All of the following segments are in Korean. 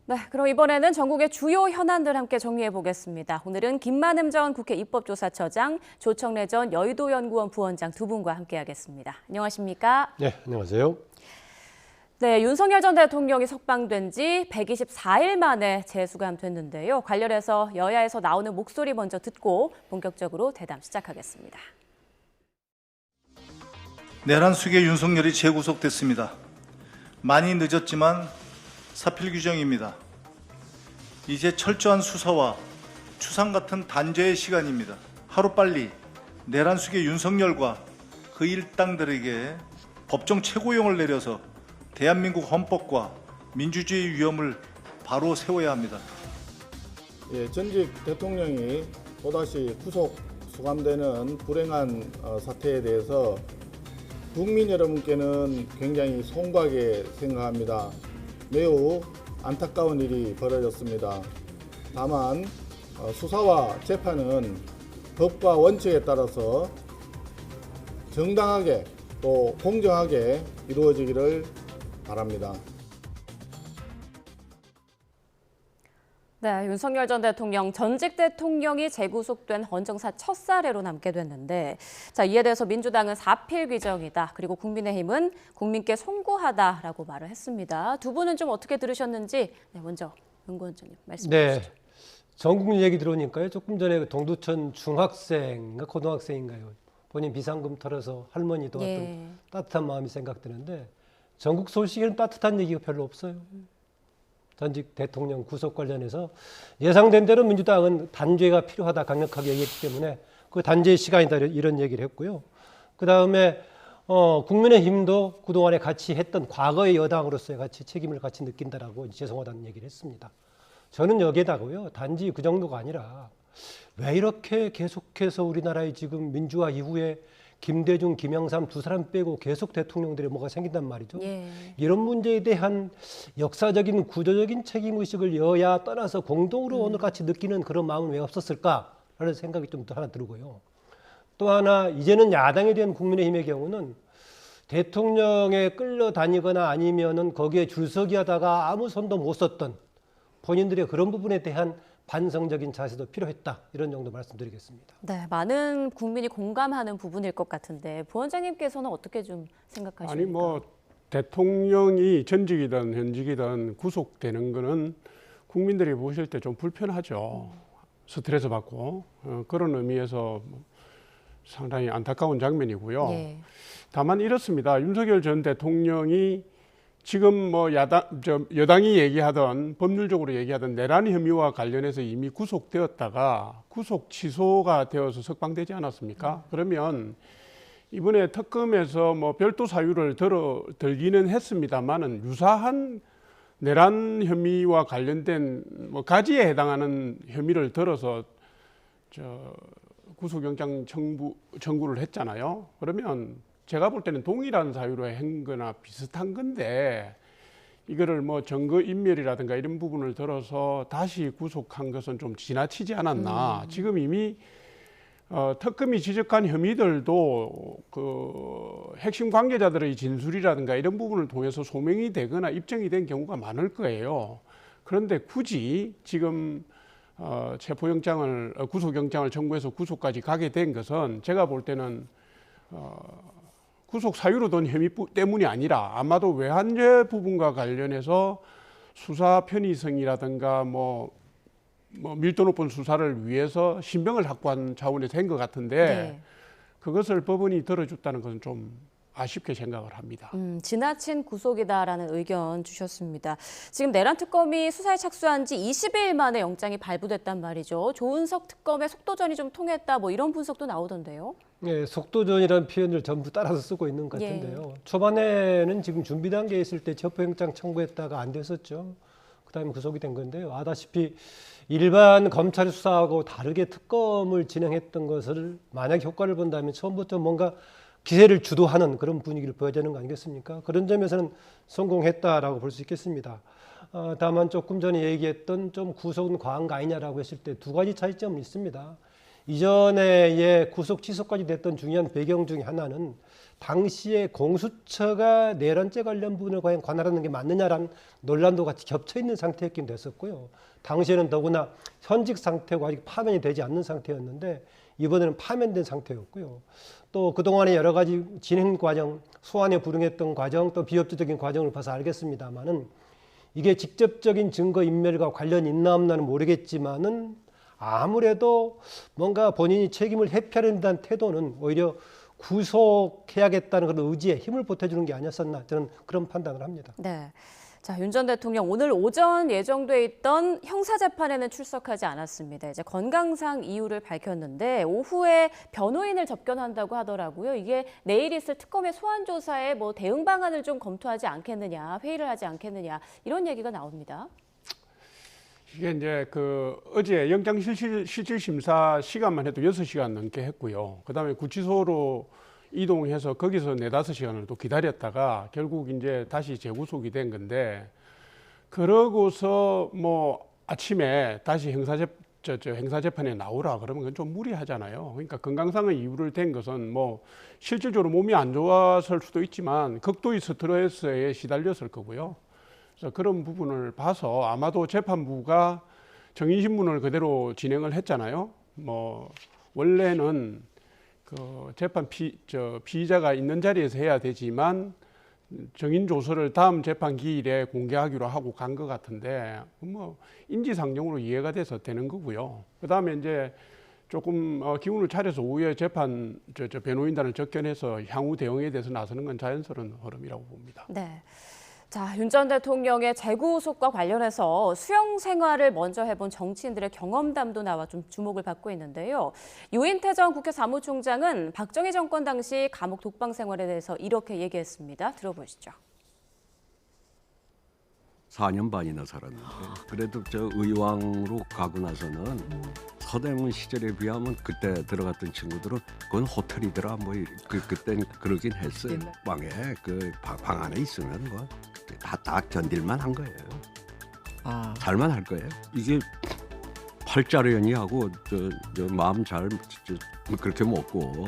네, 그럼 이번에는 전국의 주요 현안들 함께 정리해 보겠습니다. 오늘은 김만흠 전 국회 입법조사처장, 조청래 전 여의도연구원 부원장 두 분과 함께하겠습니다. 안녕하십니까? 네, 안녕하세요. 네, 윤석열 전 대통령이 석방된 지 124일 만에 재수감됐는데요. 관련해서 여야에서 나오는 목소리 먼저 듣고 본격적으로 대담 시작하겠습니다. 내란 속에 윤석열이 재구속됐습니다. 많이 늦었지만 사필 규정입니다. 이제 철저한 수사와 추상 같은 단죄의 시간입니다. 하루빨리 내란 속의 윤석열과 그 일당들에게 법정 최고형을 내려서 대한민국 헌법과 민주주의 위험을 바로 세워야 합니다. 전직 대통령이 또다시 구속 수감되는 불행한 사태에 대해서 국민 여러분께는 굉장히 송구하게 생각합니다. 매우 안타까운 일이 벌어졌습니다. 다만 수사와 재판은 법과 원칙에 따라서 정당하게 또 공정하게 이루어지기를 바랍니다. 네, 윤석열 전 대통령, 전직 대통령이 재구속된 헌정사 첫 사례로 남게 됐는데, 자, 이에 대해서 민주당은 사필 규정이다. 그리고 국민의힘은 국민께 송구하다라고 말을 했습니다. 두 분은 좀 어떻게 들으셨는지 먼저 연구원장님 말씀해 주시죠. 네, 전국민 얘기 들어오니까요. 조금 전에 동두천 중학생인가 고등학생인가요? 본인 비상금 털어서 할머니 도왔던 따뜻한 마음이 생각드는데 전국 소식에는 따뜻한 얘기가 별로 없어요. 전직 대통령 구속 관련해서 예상된 대로 민주당은 단죄가 필요하다 강력하게 얘기했기 때문에 그 단죄의 시간이다 이런 얘기를 했고요. 그다음에 국민의힘도 그동안에 같이 했던 과거의 여당으로서의 같이 책임을 같이 느낀다라고 죄송하다는 얘기를 했습니다. 저는 여기에다가요. 단지 그 정도가 아니라 왜 이렇게 계속해서 우리나라의 지금 민주화 이후에 김대중, 김영삼 두 사람 빼고 계속 대통령들이 뭐가 생긴단 말이죠. 이런 문제에 대한 역사적인 구조적인 책임의식을 여야 떠나서 공동으로 오늘 같이 느끼는 그런 마음은 왜 없었을까라는 생각이 좀 더 하나 들고요. 또 하나 이제는 야당에 대한 국민의힘의 경우는 대통령에 끌려다니거나 아니면은 거기에 줄서기 하다가 아무 손도 못 썼던 본인들의 그런 부분에 대한 반성적인 자세도 필요했다. 이런 정도 말씀드리겠습니다. 네, 많은 국민이 공감하는 부분일 것 같은데 부원장님께서는 어떻게 좀 생각하십니까? 아니 뭐 대통령이 전직이든 현직이든 구속되는 거는 국민들이 보실 때 좀 불편하죠. 스트레스 받고 그런 의미에서 상당히 안타까운 장면이고요. 다만 이렇습니다. 윤석열 전 대통령이 지금 뭐 여당이 얘기하던 법률적으로 얘기하던 내란 혐의와 관련해서 이미 구속되었다가 구속 취소가 되어서 석방되지 않았습니까? 그러면 이번에 특검에서 뭐 별도 사유를 들기는 했습니다만은 유사한 내란 혐의와 관련된 뭐 가지에 해당하는 혐의를 들어서 구속영장 청구를 했잖아요. 그러면 제가 볼 때는 동일한 사유로 한 거나 비슷한 건데 이거를 뭐 증거인멸이라든가 이런 부분을 들어서 다시 구속한 것은 좀 지나치지 않았나. 지금 이미 특검이 지적한 혐의들도 그 핵심 관계자들의 진술이라든가 이런 부분을 통해서 소명이 되거나 입증이 된 경우가 많을 거예요. 그런데 굳이 지금 구속영장을 청구해서 구속까지 가게 된 것은 제가 볼 때는 구속 사유로 든 혐의 때문이 아니라 아마도 외환죄 부분과 관련해서 수사 편의성이라든가 뭐 밀도 높은 수사를 위해서 신병을 확보한 차원에서 한 것 같은데 그것을 법원이 들어줬다는 것은 좀 아쉽게 생각을 합니다. 지나친 구속이다라는 의견 주셨습니다. 지금 내란 특검이 수사에 착수한 지 20일 만에 영장이 발부됐단 말이죠. 조은석 특검의 속도전이 좀 통했다 뭐 이런 분석도 나오던데요. 네, 속도전이라는 표현을 전부 따라서 쓰고 있는 것 같은데요. 초반에는 지금 준비 단계에 있을 때 체포영장 청구했다가 안 됐었죠. 그다음에 구속이 된 건데요. 아다시피 일반 검찰 수사하고 다르게 특검을 진행했던 것을 만약 효과를 본다면 처음부터 뭔가 기세를 주도하는 그런 분위기를 보여야 되는 거 아니겠습니까? 그런 점에서는 성공했다라고 볼 수 있겠습니다. 다만 조금 전에 얘기했던 좀 구속은 과한 거 아니냐라고 했을 때 두 가지 차이점은 있습니다. 이전에 구속 취소까지 됐던 중요한 배경 중에 하나는 당시에 공수처가 내란죄 관련 부분을 과연 관할하는 게 맞느냐라는 논란도 같이 겹쳐 있는 상태였긴 됐었고요. 당시에는 더구나 현직 상태고 아직 파면이 되지 않는 상태였는데 이번에는 파면된 상태였고요. 또 그동안의 여러 가지 진행 과정, 소환에 불응했던 과정, 또 비협조적인 과정을 봐서 알겠습니다만은 이게 직접적인 증거 인멸과 관련이 있나 없나는 모르겠지만은 아무래도 뭔가 본인이 책임을 회피하려는 듯한 태도는 오히려 구속해야겠다는 그런 의지에 힘을 보태주는 게 아니었었나 저는 그런 판단을 합니다. 네. 자, 윤 전 대통령 오늘 오전 예정돼 있던 형사재판에는 출석하지 않았습니다. 이제 건강상 이유를 밝혔는데 오후에 변호인을 접견한다고 하더라고요. 이게 내일 있을 특검의 소환 조사에 뭐 대응 방안을 좀 검토하지 않겠느냐, 회의를 하지 않겠느냐 이런 얘기가 나옵니다. 이게 이제 어제 영장실질심사 시간만 해도 6시간 넘게 했고요. 그다음에 구치소로 이동해서 거기서 4-5시간을 또 기다렸다가 결국 이제 다시 재구속이 된 건데, 그러고서 뭐 아침에 다시 행사재판에 나오라 그러면 그건 좀 무리하잖아요. 그러니까 건강상의 이유를 댄 것은 뭐 실질적으로 몸이 안 좋았을 수도 있지만 극도의 스트레스에 시달렸을 거고요. 그래서 그런 부분을 봐서 아마도 재판부가 정인신문을 그대로 진행을 했잖아요. 뭐 원래는 재판 피의자가 있는 자리에서 해야 되지만 정인 조서를 다음 재판 기일에 공개하기로 하고 간 것 같은데 뭐 인지상정으로 이해가 돼서 되는 거고요. 그다음에 이제 조금 기운을 차려서 오후에 재판 변호인단을 접견해서 향후 대응에 대해서 나서는 건 자연스러운 흐름이라고 봅니다. 네. 자, 윤 전 대통령의 재구속과 관련해서 수용 생활을 먼저 해본 정치인들의 경험담도 나와 좀 주목을 받고 있는데요. 유인태 전 국회 사무총장은 박정희 정권 당시 감옥 독방 생활에 대해서 이렇게 얘기했습니다. 들어보시죠. 4년 반이나 살았는데 그래도 저 의왕으로 가고 나서는 서대문 시절에 비하면 그때 들어갔던 친구들은 그건 호텔이더라 뭐 그땐 그러긴 했어요. 방에 방 안에 있으면 뭐 다 견딜만 한 거예요. 잘만 할 거예요. 이게 팔자련이하고 저 마음 잘 그렇게 먹고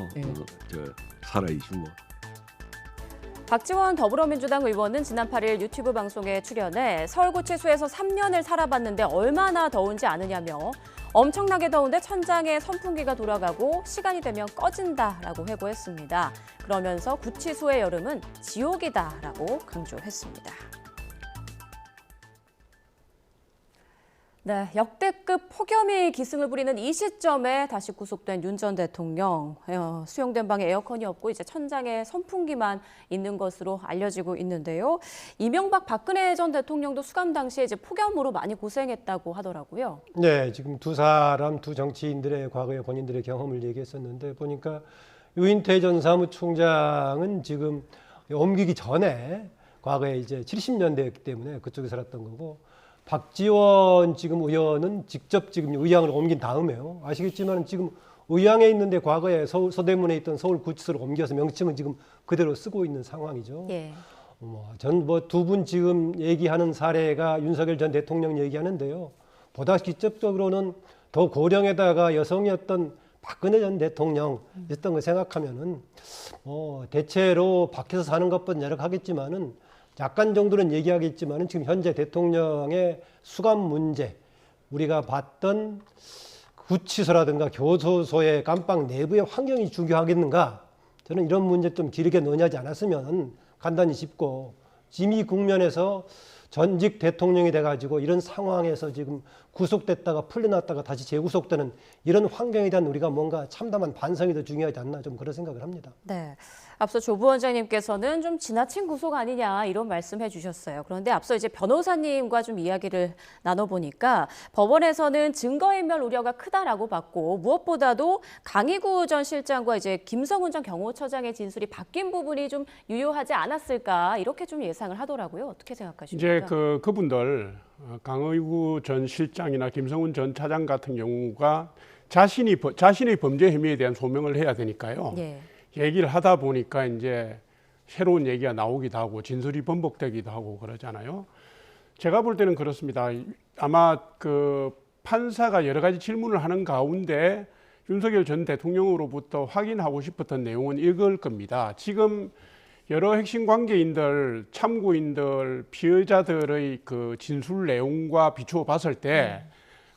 살아야지 뭐. 박지원 더불어민주당 의원은 지난 8일 유튜브 방송에 출연해 서울구치소에서 3년을 살아봤는데 얼마나 더운지 아느냐며 엄청나게 더운데 천장에 선풍기가 돌아가고 시간이 되면 꺼진다라고 회고했습니다. 그러면서 구치소의 여름은 지옥이다라고 강조했습니다. 네, 역대급 폭염이 기승을 부리는 이 시점에 다시 구속된 윤 전 대통령. 수용된 방에 에어컨이 없고 이제 천장에 선풍기만 있는 것으로 알려지고 있는데요. 이명박 박근혜 전 대통령도 수감 당시에 이제 폭염으로 많이 고생했다고 하더라고요. 네, 지금 두 정치인들의 과거의 본인들의 경험을 얘기했었는데 보니까 유인태 전 사무총장은 지금 옮기기 전에 과거에 이제 70년대였기 때문에 그쪽에 살았던 거고, 박지원 지금 의원은 직접 지금 의왕으로 옮긴 다음에요. 아시겠지만 지금 의왕에 있는데 과거에 서대문에 있던 서울구치소로 옮겨서 명칭은 지금 그대로 쓰고 있는 상황이죠. 예. 전 뭐 두 분 지금 얘기하는 사례가 윤석열 전 대통령 얘기하는데요. 보다 직접적으로는 더 고령에다가 여성이었던 박근혜 전 대통령 있었던 거 생각하면은 대체로 밖에서 사는 것보다 여러 하겠지만은 약간 정도는 얘기하겠지만은 지금 현재 대통령의 수감 문제, 우리가 봤던 구치소라든가 교도소의 감방 내부의 환경이 중요하겠는가? 저는 이런 문제 좀 길게 논의하지 않았으면 간단히 짚고, 지금 이 국면에서 전직 대통령이 돼가지고 이런 상황에서 지금 구속됐다가 풀려났다가 다시 재구속되는 이런 환경에 대한 우리가 뭔가 참담한 반성이 더 중요하지 않나, 좀 그런 생각을 합니다. 네. 앞서 조 부원장님께서는 좀 지나친 구속 아니냐 이런 말씀해 주셨어요. 그런데 앞서 이제 변호사님과 좀 이야기를 나눠보니까 법원에서는 증거인멸 우려가 크다라고 봤고, 무엇보다도 강희구 전 실장과 이제 김성훈 전 경호처장의 진술이 바뀐 부분이 좀 유효하지 않았을까 이렇게 좀 예상을 하더라고요. 어떻게 생각하십니까? 이제 그분들 강의구 전 실장이나 김성훈 전 차장 같은 경우가 자신의 범죄 혐의에 대한 소명을 해야 되니까요. 예. 얘기를 하다 보니까 이제 새로운 얘기가 나오기도 하고 진술이 번복되기도 하고 그러잖아요. 제가 볼 때는 그렇습니다. 아마 판사가 여러 가지 질문을 하는 가운데 윤석열 전 대통령으로부터 확인하고 싶었던 내용은 이걸 겁니다. 지금 여러 핵심 관계인들, 참고인들, 피의자들의 그 진술 내용과 비추어 봤을 때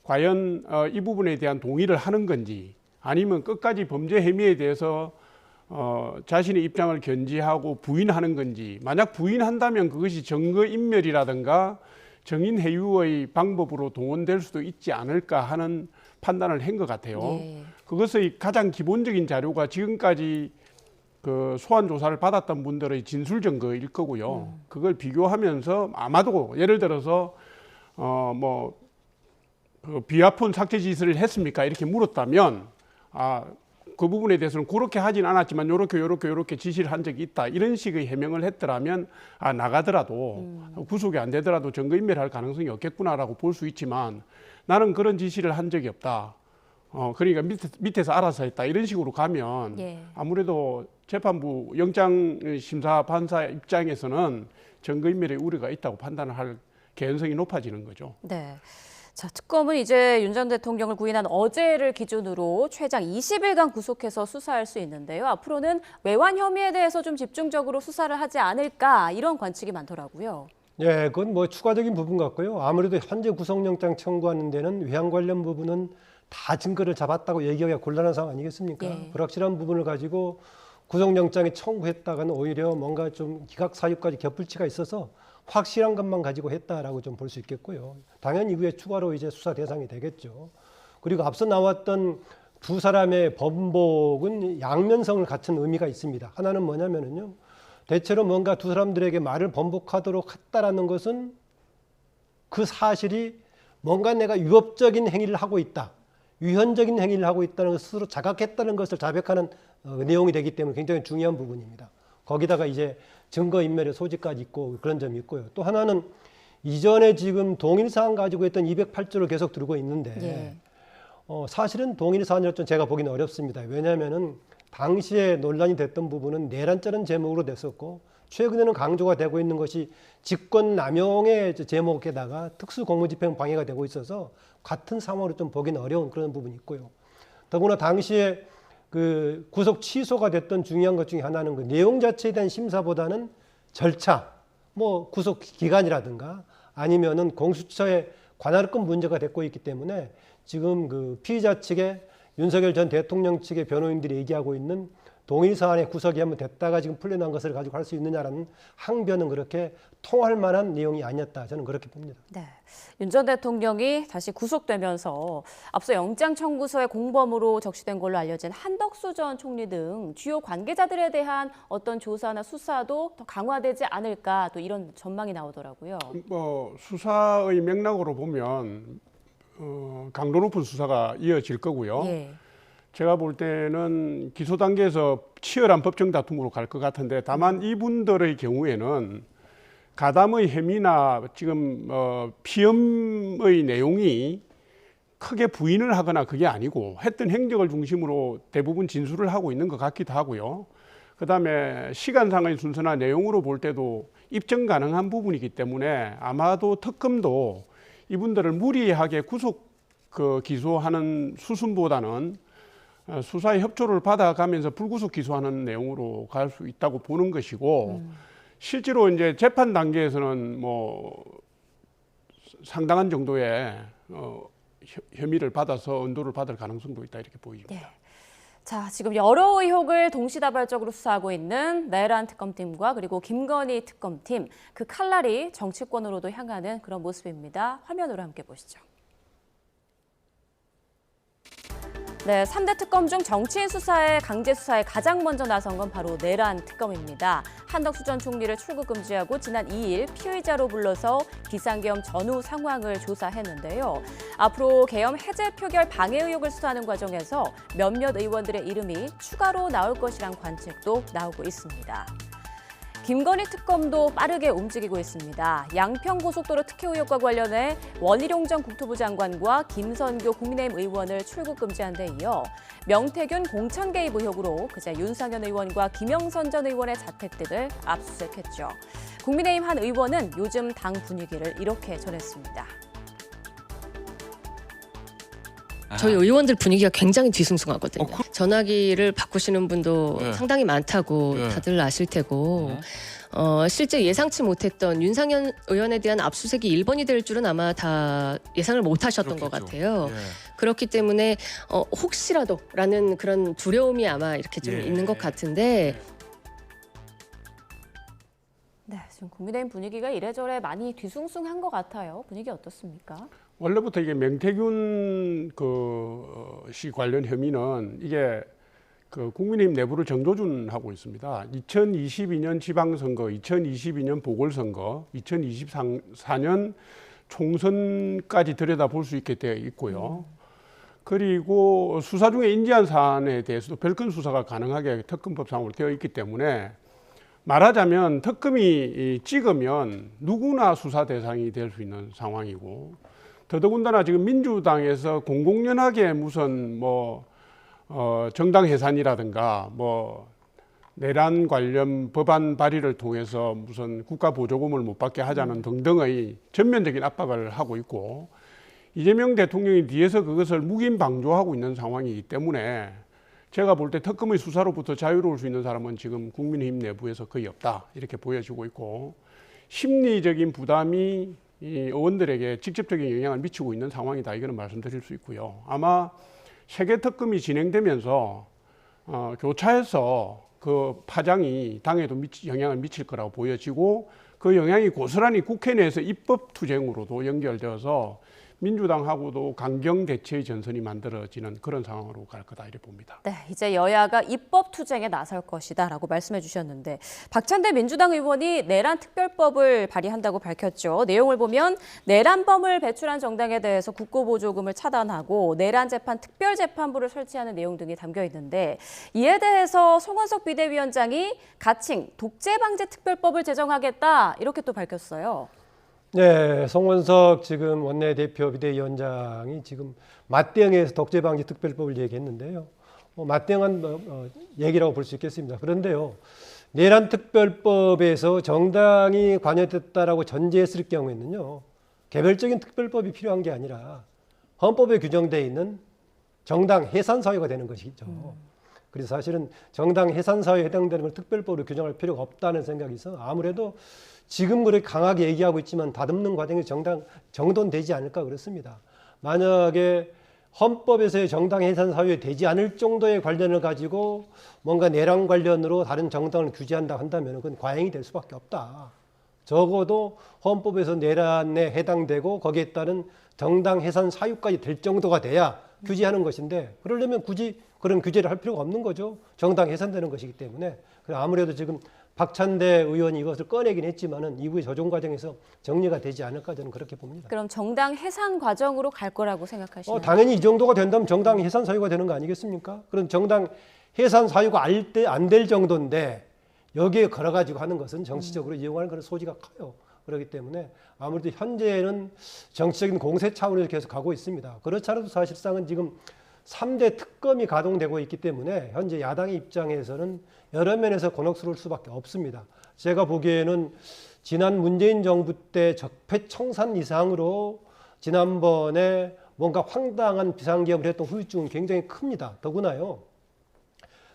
과연 이 부분에 대한 동의를 하는 건지 아니면 끝까지 범죄 혐의에 대해서 자신의 입장을 견지하고 부인하는 건지, 만약 부인한다면 그것이 증거인멸이라든가 정인해유의 방법으로 동원될 수도 있지 않을까 하는 판단을 한 것 같아요. 예. 그것의 가장 기본적인 자료가 지금까지 그 소환 조사를 받았던 분들의 진술 증거일 거고요. 그걸 비교하면서 아마도 예를 들어서 그 비화폰 삭제 지시를 했습니까? 이렇게 물었다면 그 부분에 대해서는 그렇게 하진 않았지만 요렇게 지시를 한 적이 있다. 이런 식의 해명을 했더라면 나가더라도 구속이 안 되더라도 증거인멸할 가능성이 없겠구나라고 볼 수 있지만 나는 그런 지시를 한 적이 없다. 그러니까 밑에서 알아서 했다. 이런 식으로 가면 예. 아무래도 재판부 영장심사 판사 입장에서는 증거인멸의 우려가 있다고 판단을 할 개연성이 높아지는 거죠. 네. 자, 특검은 이제 윤 전 대통령을 구인한 어제를 기준으로 최장 20일간 구속해서 수사할 수 있는데요. 앞으로는 외환 혐의에 대해서 좀 집중적으로 수사를 하지 않을까 이런 관측이 많더라고요. 예, 그건 뭐 추가적인 부분 같고요. 아무래도 현재 구속영장 청구하는 데는 외환 관련 부분은 다 증거를 잡았다고 얘기하기가 곤란한 상황 아니겠습니까? 예. 불확실한 부분을 가지고 구속영장에 청구했다가는 오히려 뭔가 좀 기각사유까지 겹불치가 있어서 확실한 것만 가지고 했다라고 좀 볼 수 있겠고요. 당연히 이후에 추가로 이제 수사 대상이 되겠죠. 그리고 앞서 나왔던 두 사람의 번복은 양면성을 갖춘 의미가 있습니다. 하나는 뭐냐면은요. 대체로 뭔가 두 사람들에게 말을 번복하도록 했다라는 것은 그 사실이 뭔가 내가 위법적인 행위를 하고 있다. 위헌적인 행위를 하고 있다는 것을 스스로 자각했다는 것을 자백하는 내용이 되기 때문에 굉장히 중요한 부분입니다. 거기다가 이제 증거인멸의 소지까지 있고 그런 점이 있고요. 또 하나는 이전에 지금 동일사안 가지고 했던 208조를 계속 들고 있는데 예. 사실은 동일사안이라 좀 제가 보기는 어렵습니다. 왜냐하면은 당시에 논란이 됐던 부분은 내란죄라는 제목으로 됐었고 최근에는 강조가 되고 있는 것이 직권남용의 제목에다가 특수공무집행 방해가 되고 있어서 같은 상황으로 좀 보기는 어려운 그런 부분이 있고요. 더구나 당시에 그 구속 취소가 됐던 중요한 것 중에 하나는 그 내용 자체에 대한 심사보다는 절차, 뭐 구속 기간이라든가 아니면은 공수처의 관할권 문제가 됐고 있기 때문에 지금 그 피의자 측의 윤석열 전 대통령 측의 변호인들이 얘기하고 있는 동일 사안의 구속이 한번 됐다가 지금 풀려난 것을 가지고 할 수 있느냐라는 항변은 그렇게 통할 만한 내용이 아니었다. 저는 그렇게 봅니다. 네. 윤 전 대통령이 다시 구속되면서 앞서 영장 청구서의 공범으로 적시된 걸로 알려진 한덕수 전 총리 등 주요 관계자들에 대한 어떤 조사나 수사도 더 강화되지 않을까 또 이런 전망이 나오더라고요. 수사의 맥락으로 보면 강도 높은 수사가 이어질 거고요. 예. 제가 볼 때는 기소 단계에서 치열한 법정 다툼으로 갈 것 같은데 다만 이분들의 경우에는 가담의 혐의나 지금 피험의 내용이 크게 부인을 하거나 그게 아니고 했던 행적을 중심으로 대부분 진술을 하고 있는 것 같기도 하고요. 그다음에 시간상의 순서나 내용으로 볼 때도 입증 가능한 부분이기 때문에 아마도 특검도 이분들을 무리하게 구속 기소하는 수순보다는 수사의 협조를 받아가면서 불구속 기소하는 내용으로 갈 수 있다고 보는 것이고 실제로 이제 재판 단계에서는 뭐 상당한 정도의 혐의를 받아서 은도를 받을 가능성도 있다 이렇게 보입니다. 예. 자, 지금 여러 의혹을 동시다발적으로 수사하고 있는 내란 특검팀과 그리고 김건희 특검팀, 그 칼날이 정치권으로도 향하는 그런 모습입니다. 화면으로 함께 보시죠. 네, 3대 특검 중 정치인 수사에 강제 수사에 가장 먼저 나선 건 바로 내란 특검입니다. 한덕수 전 총리를 출국 금지하고 지난 2일 피의자로 불러서 비상계엄 전후 상황을 조사했는데요. 앞으로 계엄 해제 표결 방해 의혹을 수사하는 과정에서 몇몇 의원들의 이름이 추가로 나올 것이란 관측도 나오고 있습니다. 김건희 특검도 빠르게 움직이고 있습니다. 양평고속도로 특혜 의혹과 관련해 원희룡 전 국토부 장관과 김선교 국민의힘 의원을 출국 금지한 데 이어 명태균 공천 개입 의혹으로 그제 윤상현 의원과 김영선 전 의원의 자택들을 압수수색했죠. 국민의힘 한 의원은 요즘 당 분위기를 이렇게 전했습니다. 저희 의원들 분위기가 굉장히 뒤숭숭하거든요. 전화기를 바꾸시는 분도 상당히 많다고 다들 아실 테고 실제 예상치 못했던 윤상현 의원에 대한 압수수색이 1번이 될 줄은 아마 다 예상을 못하셨던 것 같아요. 그렇기 때문에 혹시라도라는 그런 두려움이 아마 이렇게 좀 있는 것 같은데 네, 지금 국민의힘 분위기가 이래저래 많이 뒤숭숭한 것 같아요. 분위기 어떻습니까? 원래부터 이게 명태균 씨 관련 혐의는 이게 그 국민의힘 내부를 정조준하고 있습니다. 2022년 지방선거, 2022년 보궐선거, 2024년 총선까지 들여다볼 수 있게 되어 있고요. 그리고 수사 중에 인지한 사안에 대해서도 별건 수사가 가능하게 특검법상으로 되어 있기 때문에 말하자면 특검이 찍으면 누구나 수사 대상이 될 수 있는 상황이고 더더군다나 지금 민주당에서 공공연하게 무슨 정당 해산이라든가 내란 관련 법안 발의를 통해서 무슨 국가 보조금을 못 받게 하자는 등등의 전면적인 압박을 하고 있고 이재명 대통령이 뒤에서 그것을 묵인방조하고 있는 상황이기 때문에 제가 볼 때 특검의 수사로부터 자유로울 수 있는 사람은 지금 국민의힘 내부에서 거의 없다 이렇게 보여지고 있고 심리적인 부담이 이 의원들에게 직접적인 영향을 미치고 있는 상황이다 이거는 말씀드릴 수 있고요. 아마 세계 특검이 진행되면서 교차해서 그 파장이 당에도 영향을 미칠 거라고 보여지고 그 영향이 고스란히 국회 내에서 입법 투쟁으로도 연결되어서 민주당하고도 강경 대체의 전선이 만들어지는 그런 상황으로 갈 거다 이렇게 봅니다. 네, 이제 여야가 입법 투쟁에 나설 것이다라고 말씀해 주셨는데 박찬대 민주당 의원이 내란 특별법을 발의한다고 밝혔죠. 내용을 보면 내란범을 배출한 정당에 대해서 국고보조금을 차단하고 내란 재판 특별재판부를 설치하는 내용 등이 담겨 있는데 이에 대해서 송원석 비대위원장이 가칭 독재방지 특별법을 제정하겠다 이렇게 또 밝혔어요. 네, 송원석 지금 원내대표 비대위원장이 지금 맞대응해서 독재방지 특별법을 얘기했는데요. 맞대응한 얘기라고 볼 수 있겠습니다. 그런데요, 내란 특별법에서 정당이 관여됐다라고 전제했을 경우에는요, 개별적인 특별법이 필요한 게 아니라 헌법에 규정되어 있는 정당 해산 사유가 되는 것이죠. 그래서 사실은 정당 해산 사유에 해당되는 걸 특별법으로 규정할 필요가 없다는 생각이 있어 아무래도 지금 그렇게 강하게 얘기하고 있지만 다듬는 과정이 정돈되지 않을까 그렇습니다. 만약에 헌법에서의 정당 해산 사유에 되지 않을 정도의 관련을 가지고 뭔가 내란 관련으로 다른 정당을 규제한다 한다면 그건 과잉이 될 수밖에 없다. 적어도 헌법에서 내란에 해당되고 거기에 따른 정당 해산 사유까지 될 정도가 돼야 규제하는 것인데 그러려면 굳이 그런 규제를 할 필요가 없는 거죠. 정당 해산되는 것이기 때문에. 아무래도 지금 박찬대 의원이 이것을 꺼내긴 했지만은 이후에 조정 과정에서 정리가 되지 않을까 저는 그렇게 봅니다. 그럼 정당 해산 과정으로 갈 거라고 생각하시나요? 당연히 이 정도가 된다면 정당 해산 사유가 되는 거 아니겠습니까? 그런 정당 해산 사유가 안 될 정도인데 여기에 걸어가지고 하는 것은 정치적으로 이용하는 그런 소지가 커요. 그렇기 때문에 아무래도 현재는 정치적인 공세 차원에서 계속 가고 있습니다. 그렇지 않아도 사실상은 지금 3대 특검이 가동되고 있기 때문에 현재 야당의 입장에서는 여러 면에서 곤혹스러울 수밖에 없습니다. 제가 보기에는 지난 문재인 정부 때 적폐청산 이상으로 지난번에 뭔가 황당한 비상계엄을 했던 후유증은 굉장히 큽니다. 더구나요.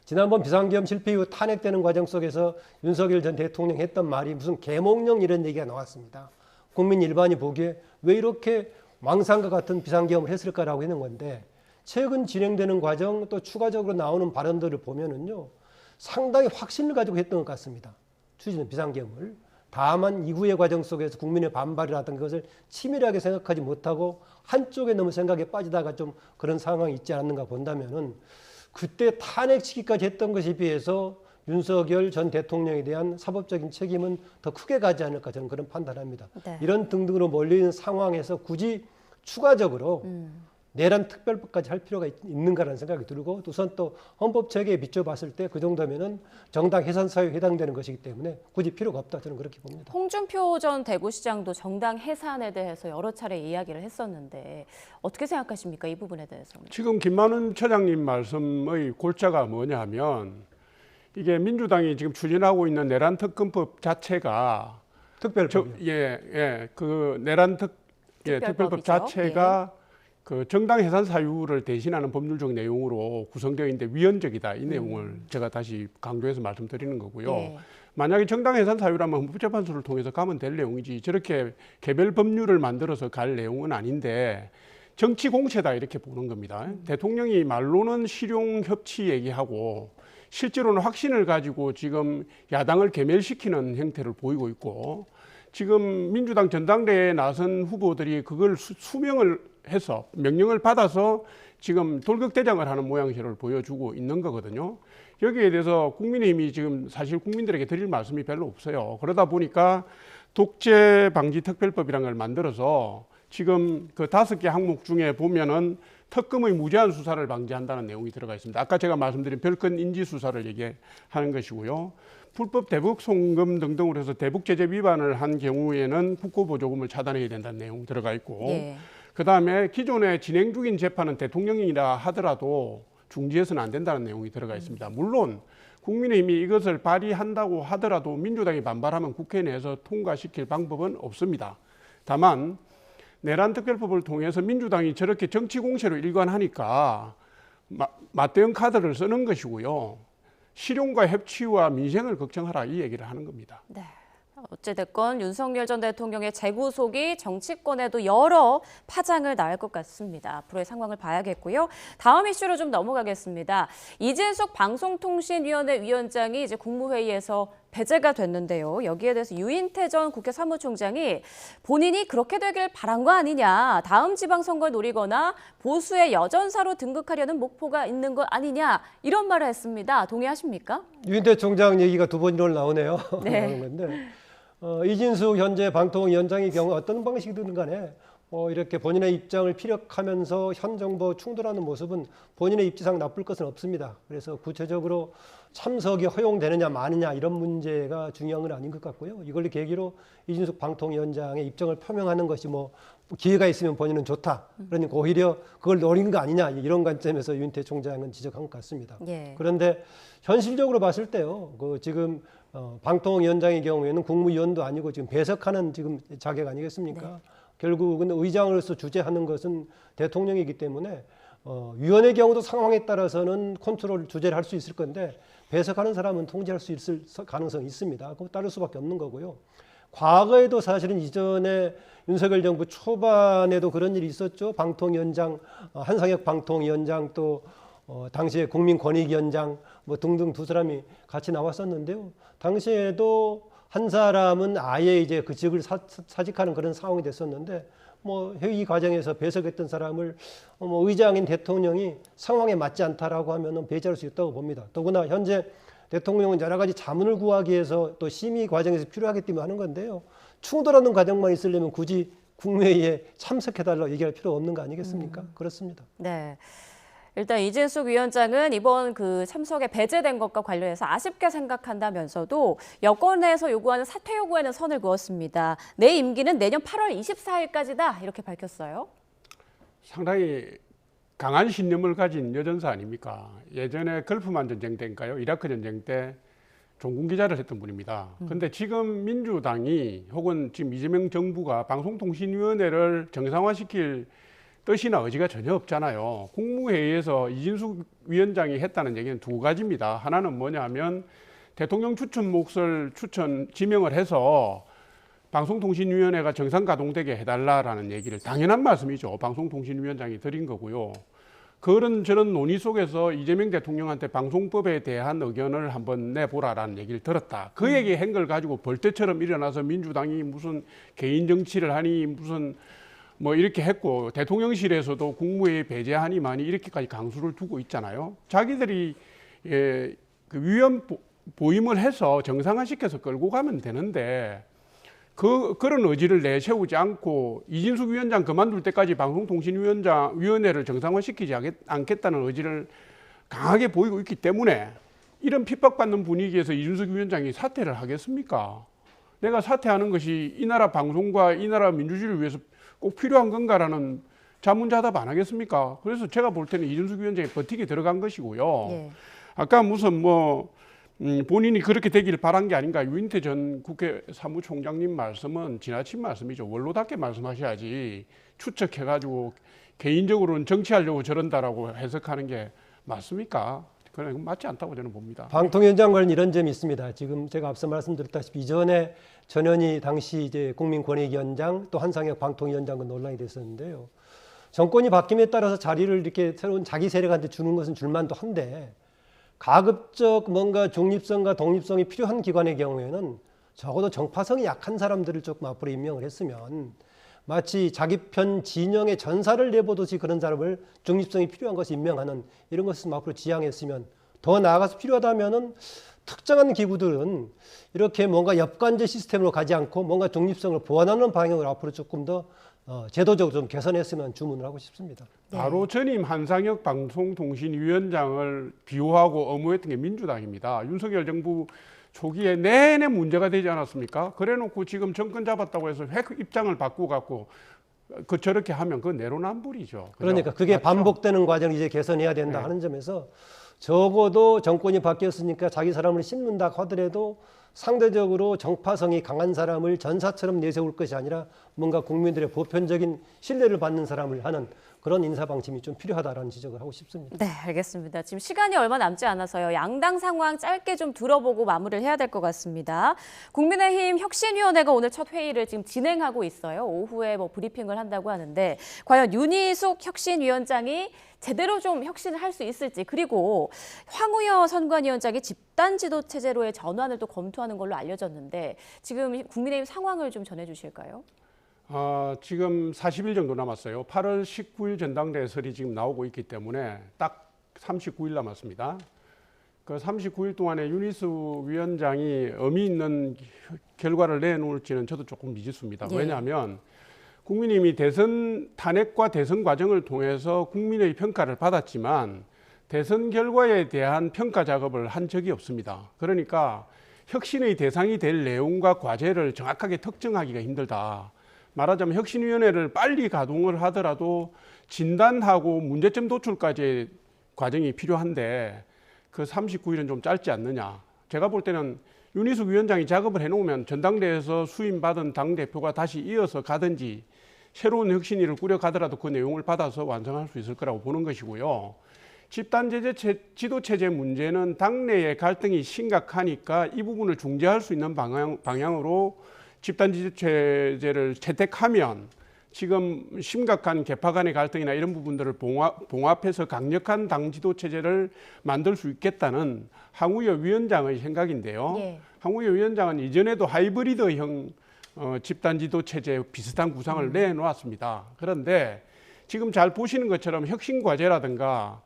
지난번 비상계엄 실패 이후 탄핵되는 과정 속에서 윤석열 전 대통령이 했던 말이 무슨 계몽령 이런 얘기가 나왔습니다. 국민 일반이 보기에 왜 이렇게 망상과 같은 비상계엄을 했을까라고 하는 건데 최근 진행되는 과정 또 추가적으로 나오는 발언들을 보면은요 상당히 확신을 가지고 했던 것 같습니다. 추진은 비상계엄을. 다만 이후의 과정 속에서 국민의 반발이라든가 그것을 치밀하게 생각하지 못하고 한쪽에 너무 생각에 빠지다가 좀 그런 상황이 있지 않는가 본다면은 그때 탄핵 시기까지 했던 것에 비해서 윤석열 전 대통령에 대한 사법적인 책임은 더 크게 가지 않을까 저는 그런 판단합니다. 네. 이런 등등으로 몰리는 상황에서 굳이 추가적으로 내란 특별법까지 할 필요가 있는가라는 생각이 들고 우선 또 헌법 체계에 비춰봤을 때 그 정도면은 정당 해산 사유에 해당되는 것이기 때문에 굳이 필요가 없다 저는 그렇게 봅니다. 홍준표 전 대구시장도 정당 해산에 대해서 여러 차례 이야기를 했었는데 어떻게 생각하십니까? 이 부분에 대해서는. 지금 김만훈 처장님 말씀의 골자가 뭐냐면 이게 민주당이 지금 추진하고 있는 내란 특검법 자체가 특별법 그 내란 특별법 특별법이죠. 자체가 그 정당 해산 사유를 대신하는 법률적 내용으로 구성되어 있는데 위헌적이다. 이 내용을 제가 다시 강조해서 말씀드리는 거고요. 네. 만약에 정당 해산 사유라면 헌법재판소를 통해서 가면 될 내용이지 저렇게 개별 법률을 만들어서 갈 내용은 아닌데 정치 공세다 이렇게 보는 겁니다. 대통령이 말로는 실용 협치 얘기하고 실제로는 확신을 가지고 지금 야당을 괴멸시키는 형태를 보이고 있고 지금 민주당 전당대회에 나선 후보들이 그걸 수명을 해서 명령을 받아서 지금 돌격대장을 하는 모양새를 보여주고 있는 거거든요. 여기에 대해서 국민의힘이 지금 사실 국민들에게 드릴 말씀이 별로 없어요. 그러다 보니까 독재방지특별법이라는 걸 만들어서 지금 그 5개 항목 중에 보면은 특검의 무제한 수사를 방지한다는 내용이 들어가 있습니다. 아까 제가 말씀드린 별건 인지 수사를 얘기하는 것이고요. 불법 대북 송금 등등으로 해서 대북 제재 위반을 한 경우에는 국고보조금을 차단해야 된다는 내용 들어가 있고 예. 그다음에 기존에 진행 중인 재판은 대통령이라 하더라도 중지해서는 안 된다는 내용이 들어가 있습니다. 물론 국민의힘이 이것을 발의한다고 하더라도 민주당이 반발하면 국회 내에서 통과시킬 방법은 없습니다. 다만 내란 특별법을 통해서 민주당이 저렇게 정치 공세로 일관하니까 맞대응 카드를 쓰는 것이고요. 실용과 협치와 민생을 걱정하라 이 얘기를 하는 겁니다. 네. 어찌됐건 윤석열 전 대통령의 재구속이 정치권에도 여러 파장을 낳을 것 같습니다. 앞으로의 상황을 봐야겠고요. 다음 이슈로 좀 넘어가겠습니다. 이진숙 방송통신위원회 위원장이 이제 국무회의에서 배제가 됐는데요. 여기에 대해서 유인태 전 국회 사무총장이 본인이 그렇게 되길 바란 거 아니냐, 다음 지방선거를 노리거나 보수의 여전사로 등극하려는 목표가 있는 것 아니냐, 이런 말을 했습니다. 동의하십니까? 유인태 총장 얘기가 두 번이나 나오네요. 네. 나오는 건데 이진숙 현재 방통위원장의 경우 어떤 방식이든 간에 이렇게 본인의 입장을 피력하면서 현 정부와 충돌하는 모습은 본인의 입지상 나쁠 것은 없습니다. 그래서 구체적으로 참석이 허용되느냐 마느냐 이런 문제가 중요한 건 아닌 것 같고요. 이걸 계기로 이진숙 방통위원장의 입장을 표명하는 것이 기회가 있으면 본인은 좋다. 그러니까 오히려 그걸 노린 거 아니냐 이런 관점에서 유인태 총장은 지적한 것 같습니다. 예. 그런데 현실적으로 봤을 때요, 지금 방통위원장의 경우에는 국무위원도 아니고 지금 배석하는 지금 자격 아니겠습니까? 네. 결국은 의장으로서 주재하는 것은 대통령이기 때문에 위원의 경우도 상황에 따라서는 컨트롤 주재를 할 수 있을 건데 배석하는 사람은 통제할 수 있을 가능성이 있습니다. 그거 따를 수밖에 없는 거고요. 과거에도 사실은 이전에 윤석열 정부 초반에도 그런 일이 있었죠. 방통위원장, 한상혁 방통위원장 또 당시에 국민권익위원장 등등 두 사람이 같이 나왔었는데요. 당시에도 한 사람은 아예 이제 그 직을 사직하는 그런 상황이 됐었는데 회의 과정에서 배석했던 사람을 의장인 대통령이 상황에 맞지 않다라고 하면은 배제할 수 있다고 봅니다. 더구나 현재 대통령은 여러 가지 자문을 구하기 위해서 또 심의 과정에서 필요하기 때문에 하는 건데요. 충돌하는 과정만 있으려면 굳이 국무회의에 참석해달라고 얘기할 필요 없는 거 아니겠습니까? 그렇습니다. 네. 일단 이진숙 위원장은 이번 그 참석에 배제된 것과 관련해서 아쉽게 생각한다면서도 여권에서 요구하는 사퇴 요구에는 선을 그었습니다. 내 임기는 내년 8월 24일까지다 이렇게 밝혔어요. 상당히 강한 신념을 가진 여전사 아닙니까? 예전에 걸프만 전쟁 때인가요? 이라크 전쟁 때 종군 기자를 했던 분입니다. 그런데 지금 민주당이 혹은 지금 이재명 정부가 방송통신위원회를 정상화시킬 뜻이나 의지가 전혀 없잖아요. 국무회의에서 이진숙 위원장이 했다는 얘기는 두 가지입니다. 하나는 뭐냐면 대통령 추천 몫을 지명을 해서 방송통신위원회가 정상 가동되게 해달라라는 얘기를 당연한 말씀이죠. 방송통신위원장이 드린 거고요. 그런 저런 논의 속에서 이재명 대통령한테 방송법에 대한 의견을 한번 내보라라는 얘기를 들었다. 그 얘기 한 걸 가지고 벌떼처럼 일어나서 민주당이 무슨 개인 정치를 하니 무슨 이렇게 했고 대통령실에서도 국무회의 배제하니만이 이렇게까지 강수를 두고 있잖아요. 자기들이 그 위헌 보임을 해서 정상화시켜서 끌고 가면 되는데 그런 의지를 내세우지 않고 이진숙 위원장 그만둘 때까지 방송통신위원회를 정상화시키지 않겠다는 의지를 강하게 보이고 있기 때문에 이런 핍박받는 분위기에서 이진숙 위원장이 사퇴를 하겠습니까? 내가 사퇴하는 것이 이 나라 방송과 이 나라 민주주의를 위해서 꼭 필요한 건가라는 자문자답 안 하겠습니까? 그래서 제가 볼 때는 이준숙 위원장이 버티게 들어간 것이고요. 예. 아까 무슨 본인이 그렇게 되기를 바란 게 아닌가. 유인태 전 국회 사무총장님 말씀은 지나친 말씀이죠. 원로답게 말씀하셔야지 추측해가지고 개인적으로는 정치하려고 저런다라고 해석하는 게 맞습니까? 그건 맞지 않다고 저는 봅니다. 방통위원장 관련 이런 점이 있습니다. 지금 제가 앞서 말씀드렸다시피 이전에 전현희 당시 이제 국민권익위원장 또 한상혁 방통위원장은 논란이 됐었는데요. 정권이 바뀜에 따라서 자리를 이렇게 새로운 자기 세력한테 주는 것은 줄만도 한데 가급적 뭔가 중립성과 독립성이 필요한 기관의 경우에는 적어도 정파성이 약한 사람들을 조금 앞으로 임명을 했으면 마치 자기 편 진영의 전사를 내보듯이 그런 사람을 중립성이 필요한 것을 임명하는 이런 것을 앞으로 지향했으면 더 나아가서 필요하다면은 특정한 기구들은 이렇게 뭔가 역관제 시스템으로 가지 않고 뭔가 중립성을 보완하는 방향으로 앞으로 조금 더 제도적으로 좀 개선했으면 주문을 하고 싶습니다. 바로 전임 한상혁 방송통신위원장을 비호하고 엄호했던 게 민주당입니다. 윤석열 정부 초기에 내내 문제가 되지 않았습니까? 그래놓고 지금 정권 잡았다고 해서 획 입장을 바꾸고 갖고 그 저렇게 하면 그 내로남불이죠. 그죠? 그러니까 그게 맞죠? 반복되는 과정을 이제 개선해야 된다 하는 점에서 적어도 정권이 바뀌었으니까 자기 사람을 심는다 하더라도 상대적으로 정파성이 강한 사람을 전사처럼 내세울 것이 아니라 뭔가 국민들의 보편적인 신뢰를 받는 사람을 하는 그런 인사 방침이 좀 필요하다라는 지적을 하고 싶습니다. 네, 알겠습니다. 지금 시간이 얼마 남지 않아서요. 양당 상황 짧게 좀 들어보고 마무리를 해야 될 것 같습니다. 국민의힘 혁신위원회가 오늘 첫 회의를 지금 진행하고 있어요. 오후에 뭐 브리핑을 한다고 하는데 과연 윤희숙 혁신위원장이 제대로 좀 혁신을 할 수 있을지, 그리고 황우여 선관위원장이 집단 지도 체제로의 전환을 또 검토하는 걸로 알려졌는데 지금 국민의힘 상황을 좀 전해주실까요? 지금 40일 정도 남았어요. 8월 19일 전당대설이 지금 나오고 있기 때문에 딱 39일 남았습니다. 그 39일 동안에 윤희숙 위원장이 의미 있는 결과를 내놓을지는 저도 조금 미지수입니다. 예. 왜냐하면 국민의힘이 대선 탄핵과 대선 과정을 통해서 국민의 평가를 받았지만 대선 결과에 대한 평가 작업을 한 적이 없습니다. 그러니까 혁신의 대상이 될 내용과 과제를 정확하게 특정하기가 힘들다. 말하자면 혁신위원회를 빨리 가동을 하더라도 진단하고 문제점 도출까지의 과정이 필요한데 그 39일은 좀 짧지 않느냐. 제가 볼 때는 윤희숙 위원장이 작업을 해놓으면 전당대회에서 수임받은 당대표가 다시 이어서 가든지 새로운 혁신위를 꾸려가더라도 그 내용을 받아서 완성할 수 있을 거라고 보는 것이고요. 집단제재 지도체제 문제는 당내의 갈등이 심각하니까 이 부분을 중재할 수 있는 방향으로 집단지도체제를 채택하면 지금 심각한 계파 간의 갈등이나 이런 부분들을 봉합해서 강력한 당지도체제를 만들 수 있겠다는 황우여 위원장의 생각인데요. 예. 황우여 위원장은 이전에도 하이브리드형 집단지도체제 비슷한 구상을 내놓았습니다. 그런데 지금 잘 보시는 것처럼 혁신과제라든가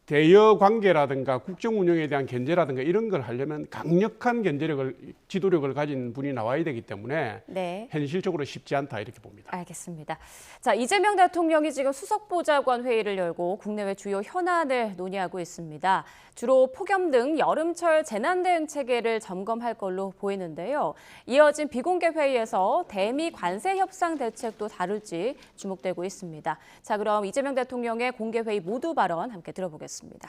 대여 관계라든가 국정 운영에 대한 견제라든가 이런 걸 하려면 강력한 견제력을, 지도력을 가진 분이 나와야 되기 때문에 네. 현실적으로 쉽지 않다 이렇게 봅니다. 알겠습니다. 자, 이재명 대통령이 지금 수석보좌관 회의를 열고 국내외 주요 현안을 논의하고 있습니다. 주로 폭염 등 여름철 재난대응 체계를 점검할 걸로 보이는데요. 이어진 비공개 회의에서 대미 관세 협상 대책도 다룰지 주목되고 있습니다. 자, 그럼 이재명 대통령의 공개 회의 모두 발언 함께 들어보겠습니다.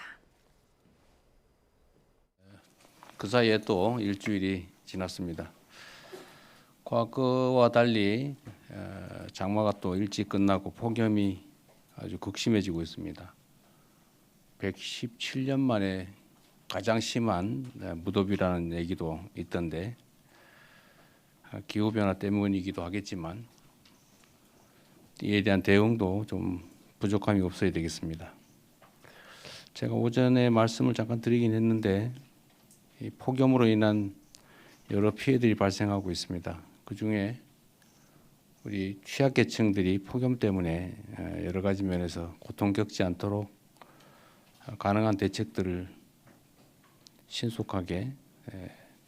그 사이에 또 일주일이 지났습니다. 과거와 달리 장마가 또 일찍 끝나고 폭염이 아주 극심해지고 있습니다. 117년 만에 가장 심한 무더위라는 얘기도 있던데 기후변화 때문이기도 하겠지만 이에 대한 대응도 좀 부족함이 없어야 되겠습니다. 제가 오전에 말씀을 잠깐 드리긴 했는데 이 폭염으로 인한 여러 피해들이 발생하고 있습니다. 그중에 우리 취약계층들이 폭염 때문에 여러 가지 면에서 고통 겪지 않도록 가능한 대책들을 신속하게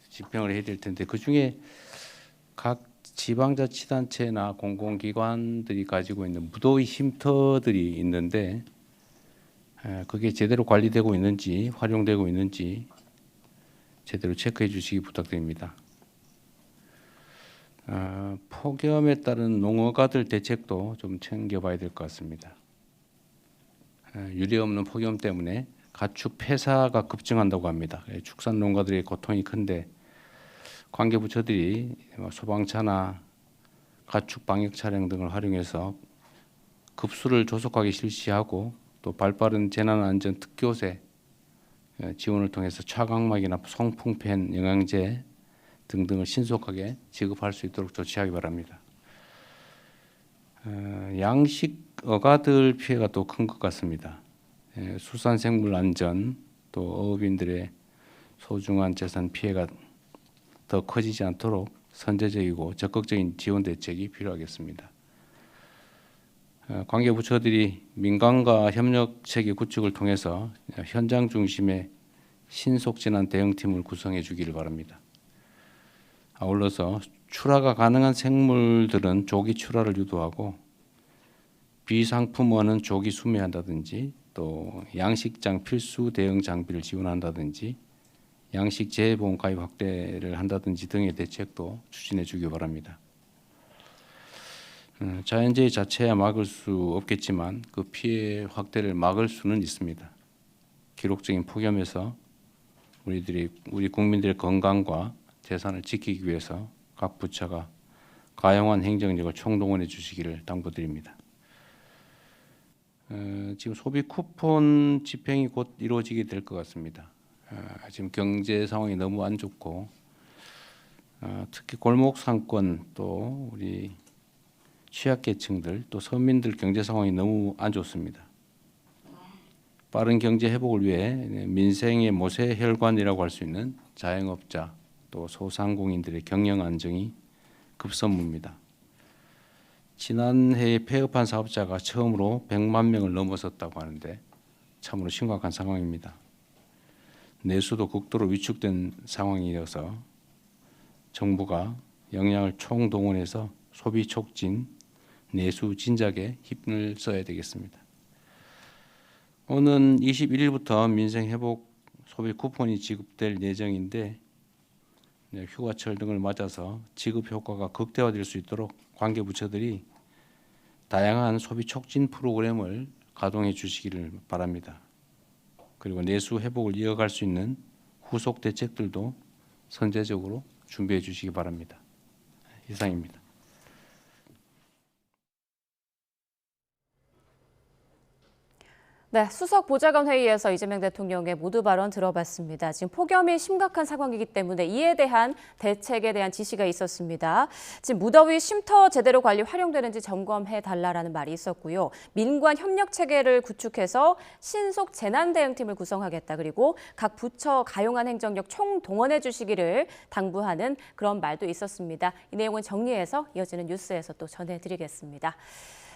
집행을 해야 될 텐데 그중에 각 지방자치단체나 공공기관들이 가지고 있는 무더위 쉼터들이 있는데 그게 제대로 관리되고 있는지 활용되고 있는지 제대로 체크해 주시기 부탁드립니다. 폭염에 따른 농어가들 대책도 좀 챙겨봐야 될 것 같습니다. 유례없는 폭염 때문에 가축 폐사가 급증한다고 합니다. 축산 농가들의 고통이 큰데 관계부처들이 소방차나 가축 방역 차량 등을 활용해서 급수를 조속하게 실시하고 또 발빠른 재난안전 특교세 지원을 통해서 차광막이나 송풍팬 영양제 등등을 신속하게 지급할 수 있도록 조치하기 바랍니다. 양식 어가들 피해가 또 큰 것 같습니다. 수산생물 안전 또 어업인들의 소중한 재산 피해가 더 커지지 않도록 선제적이고 적극적인 지원 대책이 필요하겠습니다. 관계부처들이 민간과 협력 체계 구축을 통해서 현장 중심의 신속 재난 대응팀을 구성해 주기를 바랍니다. 아울러서 출하가 가능한 생물들은 조기 출하를 유도하고 비상품원은 조기 수매한다든지 또 양식장 필수 대응 장비를 지원한다든지 양식 재보험 가입 확대를 한다든지 등의 대책도 추진해 주기 바랍니다. 자연재해 자체야 막을 수 없겠지만 그 피해 확대를 막을 수는 있습니다. 기록적인 폭염에서 우리 국민들의 건강과 재산을 지키기 위해서 각 부처가 가용한 행정력을 총동원해 주시기를 당부드립니다. 지금 소비 쿠폰 집행이 곧 이루어지게 될 것 같습니다. 지금 경제 상황이 너무 안 좋고 특히 골목 상권 또 우리 취약계층들 또 서민들 경제 상황이 너무 안 좋습니다. 빠른 경제 회복을 위해 민생의 모세 혈관이라고 할 수 있는 자영업자 또 소상공인들의 경영 안정이 급선무입니다. 지난해에 폐업한 사업자가 처음으로 100만 명을 넘어섰다고 하는데 참으로 심각한 상황입니다. 내수도 극도로 위축된 상황이어서 정부가 역량을 총동원해서 소비 촉진, 내수 진작에 힘을 써야 되겠습니다. 오는 21일부터 민생회복 소비 쿠폰이 지급될 예정인데 휴가철 등을 맞아서 지급 효과가 극대화될 수 있도록 관계부처들이 다양한 소비 촉진 프로그램을 가동해 주시기를 바랍니다. 그리고 내수 회복을 이어갈 수 있는 후속 대책들도 선제적으로 준비해 주시기 바랍니다. 이상입니다. 네, 수석 보좌관 회의에서 이재명 대통령의 모두 발언 들어봤습니다. 지금 폭염이 심각한 상황이기 때문에 이에 대한 대책에 대한 지시가 있었습니다. 지금 무더위 쉼터 제대로 관리 활용되는지 점검해 달라라는 말이 있었고요. 민관 협력 체계를 구축해서 신속 재난 대응팀을 구성하겠다. 그리고 각 부처 가용한 행정력 총동원해 주시기를 당부하는 그런 말도 있었습니다. 이 내용은 정리해서 이어지는 뉴스에서 또 전해드리겠습니다.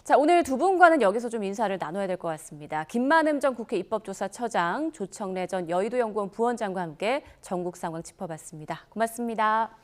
자, 오늘 두 분과는 여기서 좀 인사를 나눠야 될 것 같습니다. 김만흠 전 국회 입법조사처장, 조청래 전 여의도연구원 부원장과 함께 전국 상황 짚어봤습니다. 고맙습니다.